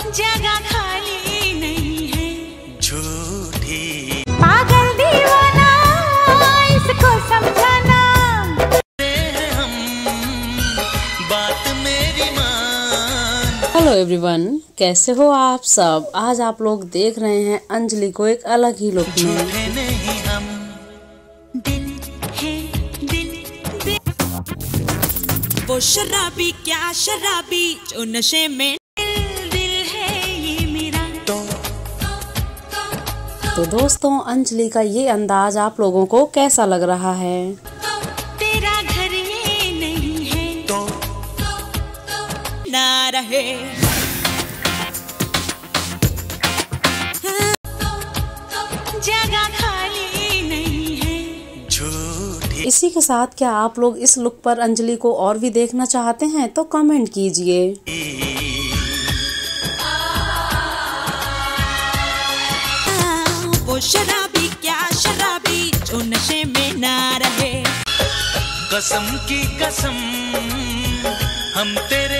जगह खाली नहीं है। झूठी पागल दीवाना इसको समझाना। हम बात मेरी मान। हेलो एवरीवन, कैसे हो आप सब। आज आप लोग देख रहे हैं अंजलि को एक अलग ही लुक में। नहीं हम दिल है दिल, वो शराबी क्या शराबी जो नशे में। दिल है ये मेरा। तो दोस्तों, अंजलि का ये अंदाज आप लोगों को कैसा लग रहा है। तेरा घर ये नहीं है तो ना रहे जगह खाली नहीं है। झूठी इसी के साथ क्या आप लोग इस लुक पर अंजलि को और भी देखना चाहते हैं तो कमेंट कीजिए। वो शराबी क्या शराबी जो नशे में ना रहे। कसम की कसम हम तेरे